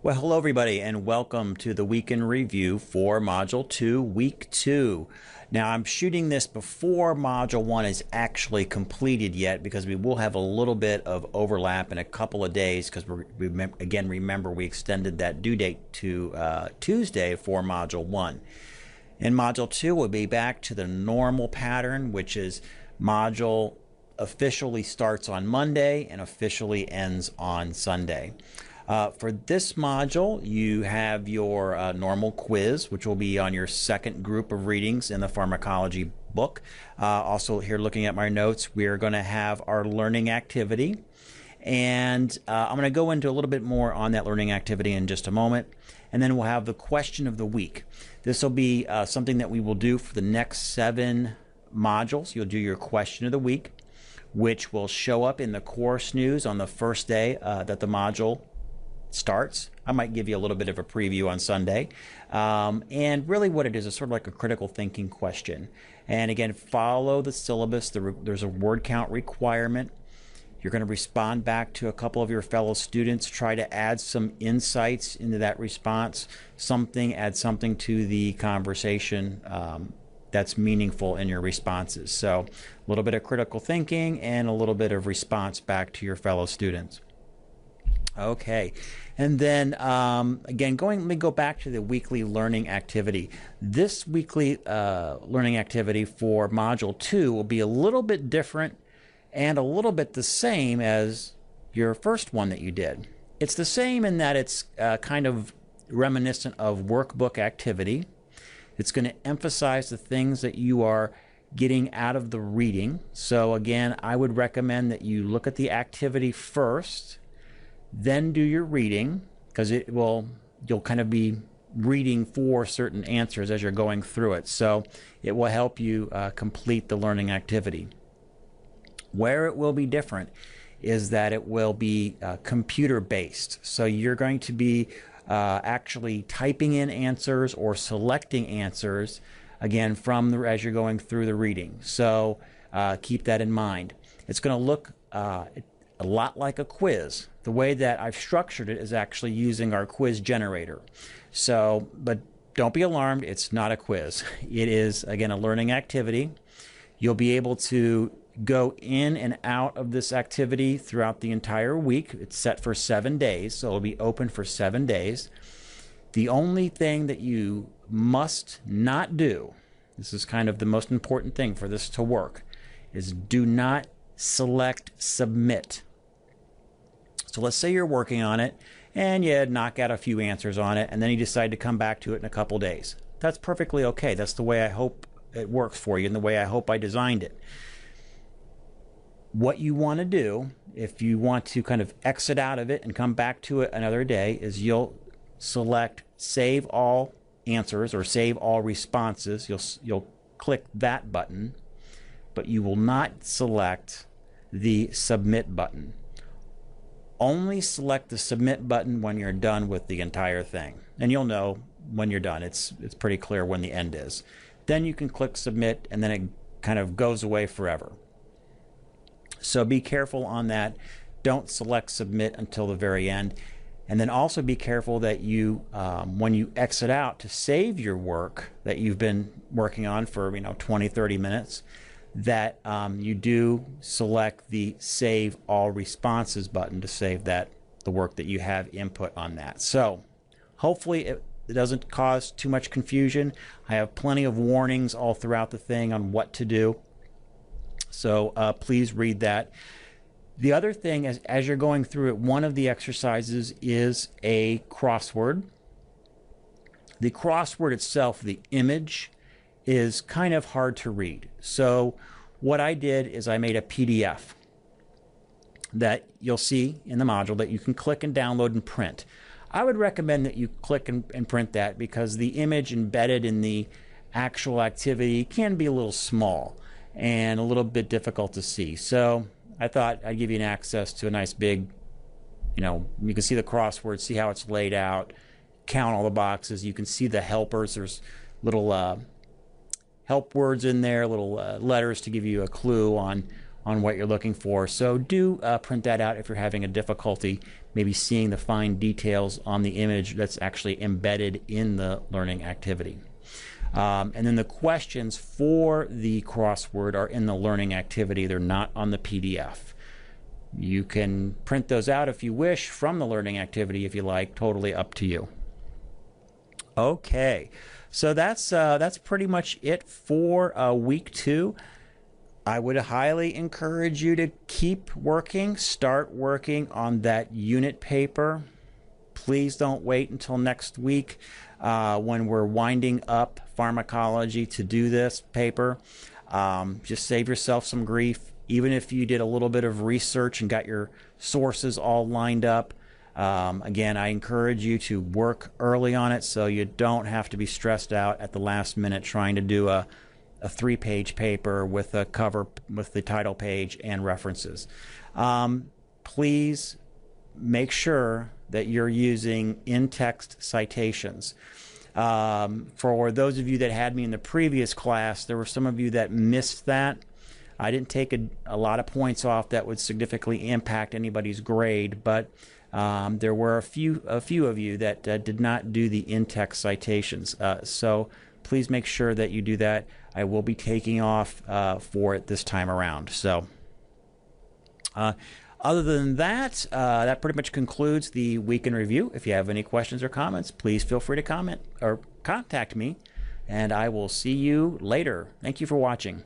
Well, hello everybody, and welcome to the weekend review for Module 2, Week 2. Now, I'm shooting this before Module 1 is actually completed yet because we will have a little bit of overlap in a couple of days because, remember, we extended that due date to Tuesday for Module 1. In Module 2, we'll be back to the normal pattern, which is module officially starts on Monday and officially ends on Sunday. For this module, you have your normal quiz, which will be on your second group of readings in the pharmacology book. Also, here looking at my notes, we are going to have our learning activity. And I'm going to go into a little bit more on that learning activity in just a moment. And then we'll have the question of the week. This will be something that we will do for the next 7 modules. You'll do your question of the week, which will show up in the course news on the first day that the module starts. I might give you a little bit of a preview on Sunday. And really what it is sort of like a critical thinking question. And again, follow the syllabus. There's a word count requirement. You're going to respond back to a couple of your fellow students, try to add some insights into that response, add something to the conversation that's meaningful in your responses. So a little bit of critical thinking and a little bit of response back to your fellow students. Okay, and then again, let me go back to the weekly learning activity. This weekly learning activity for Module 2 will be a little bit different and a little bit the same as your first one that you did. It's the same in that it's kind of reminiscent of workbook activity. It's going to emphasize the things that you are getting out of the reading. So again, I would recommend that you look at the activity first, then do your reading, because you'll kind of be reading for certain answers as you're going through it. So it will help you complete the learning activity. Where it will be different is that it will be computer based. So you're going to be actually typing in answers or selecting answers again as you're going through the reading. So keep that in mind. It's going to look a lot like a quiz. The way that I've structured it is actually using our quiz generator. So, but don't be alarmed, it's not a quiz. It is, again, a learning activity. You'll be able to go in and out of this activity throughout the entire week. It's set for 7 days, so it'll be open for 7 days. The only thing that you must not do, this is kind of the most important thing for this to work, is do not select submit. So let's say you're working on it and you knock out a few answers on it and then you decide to come back to it in a couple days. That's perfectly okay. That's the way I hope it works for you and the way I hope I designed it. What you want to do, if you want to kind of exit out of it and come back to it another day, is you'll select Save All Answers or Save All Responses. You'll click that button, but you will not select the Submit button. Only select the Submit button when you're done with the entire thing. And you'll know when you're done. It's pretty clear when the end is. Then you can click Submit and then it kind of goes away forever. So be careful on that. Don't select Submit until the very end. And then also be careful that you, when you exit out to save your work that you've been working on for 20, 30 minutes, that you do select the Save All Responses button to save the work that you have input on that. So hopefully it doesn't cause too much confusion. I have plenty of warnings all throughout the thing on what to do. So please read that. The other thing is, as you're going through it, one of the exercises is a crossword. The crossword itself, the image, is kind of hard to read. So what I did is I made a PDF that you'll see in the module that you can click and download and print. I would recommend that you click and print that because the image embedded in the actual activity can be a little small and a little bit difficult to see. So I thought I'd give you an access to a nice big, you can see the crossword, see how it's laid out, count all the boxes. You can see the helpers. There's little help words in there, little letters to give you a clue on on what you're looking for. So do print that out if you're having a difficulty maybe seeing the fine details on the image that's actually embedded in the learning activity. And then the questions for the crossword are in the learning activity. They're not on the PDF. You can print those out if you wish from the learning activity if you like, totally up to you. Okay, so that's pretty much it for week 2. I would highly encourage you to keep working, start working on that unit paper. Please don't wait until next week when we're winding up pharmacology to do this paper. Just save yourself some grief. Even if you did a little bit of research and got your sources all lined up, again, I encourage you to work early on it so you don't have to be stressed out at the last minute trying to do a 3-page paper with a cover, with the title page and references. Please make sure that you're using in-text citations. For those of you that had me in the previous class, there were some of you that missed that. I didn't take a lot of points off that would significantly impact anybody's grade, but there were a few of you that did not do the in-text citations. So please make sure that you do that. I will be taking off for it this time around. So other than that, that pretty much concludes the week in review. If you have any questions or comments, please feel free to comment or contact me, and I will see you later. Thank you for watching.